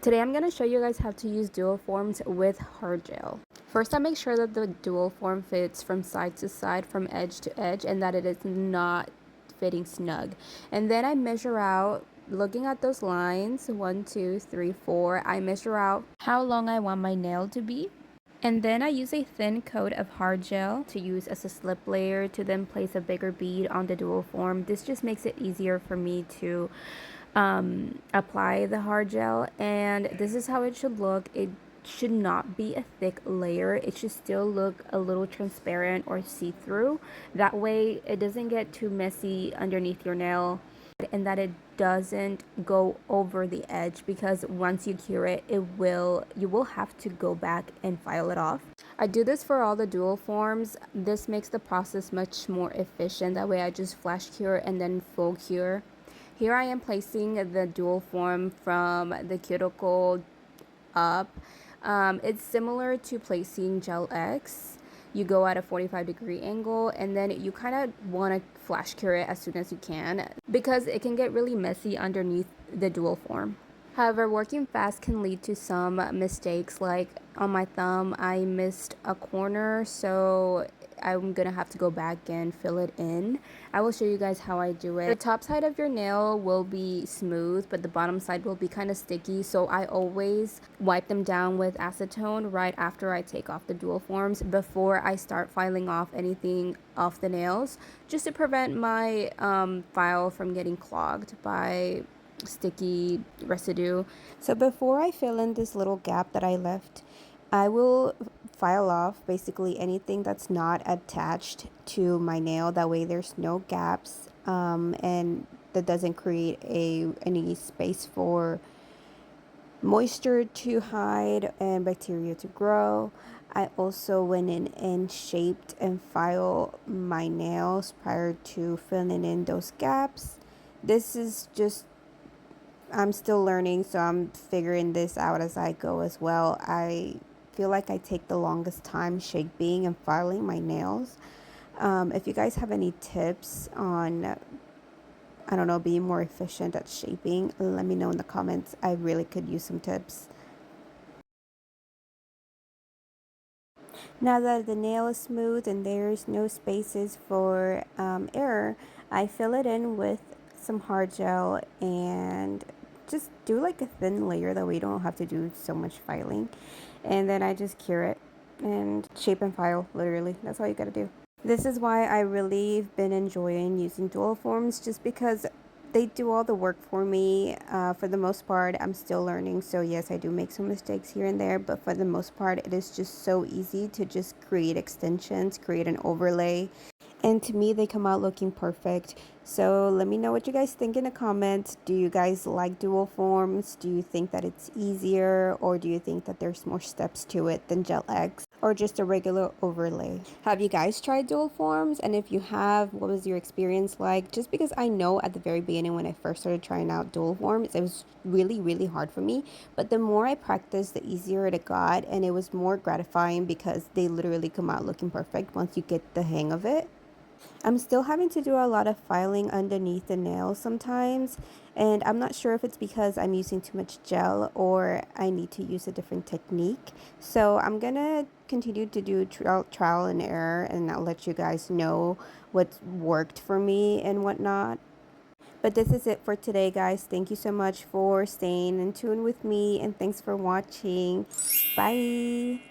Today I'm going to show you guys how to use dual forms with hard gel. First, I make sure that the dual form fits from side to side, from edge to edge, and that it is not fitting snug. And then I measure out, looking at those lines, 1, 2, 3, 4, I measure out how long I want my nail to be. And then I use a thin coat of hard gel to use as a slip layer to then place a bigger bead on the dual form. This just makes it easier for me to apply the hard gel, and this is how it should look. It should not be a thick layer. It should still look a little transparent or see-through. That way it doesn't get too messy underneath your nail, and that it doesn't go over the edge, because once you cure it, you will have to go back and file it off. I do this for all the dual forms. This makes the process much more efficient. That way I just flash cure and then full cure. Here I am placing the dual form from the cuticle up. It's similar to placing Gel X. You go at a 45-degree angle, and then you kind of want to flash cure it as soon as you can, because it can get really messy underneath the dual form. However, working fast can lead to some mistakes. Like on my thumb, I missed a corner, so I'm gonna have to go back and fill it in. I will show you guys how I do it. The top side of your nail will be smooth, but the bottom side will be kind of sticky, so I always wipe them down with acetone right after I take off the dual forms, before I start filing off anything off the nails, just to prevent my file from getting clogged by sticky residue. So before I fill in this little gap that I left, I will file off basically anything that's not attached to my nail. That way there's no gaps, and that doesn't create any space for moisture to hide and bacteria to grow. I also went in and shaped and filed my nails prior to filling in those gaps. This is just, I'm still learning, so I'm figuring this out as I go as well. I feel like I take the longest time shaping and filing my nails. If you guys have any tips on, I don't know, being more efficient at shaping, let me know in the comments. I really could use some tips. Now that the nail is smooth and there's no spaces for error, I fill it in with some hard gel and just do like a thin layer, that way you don't have to do so much filing. And then I just cure it and shape and file, literally. That's all you gotta do. This is why I really been enjoying using dual forms, just because they do all the work for me. For the most part, I'm still learning, so yes, I do make some mistakes here and there, but for the most part, it is just so easy to just create extensions, create an overlay, and to me they come out looking perfect. So let me know what you guys think in the comments. Do you guys like dual forms? Do you think that it's easier, or do you think that there's more steps to it than Gel X, or just a regular overlay? Have you guys tried dual forms? And if you have, what was your experience like? Just because I know at the very beginning, when I first started trying out dual forms, it was really hard for me, but the more I practiced, the easier it got, and it was more gratifying because they literally come out looking perfect once you get the hang of it. I'm still having to do a lot of filing underneath the nails sometimes, and I'm not sure if it's because I'm using too much gel or I need to use a different technique. So I'm gonna continue to do trial and error, and I'll let you guys know what's worked for me and whatnot. But this is it for today, guys. Thank you so much for staying in tune with me, and thanks for watching. Bye.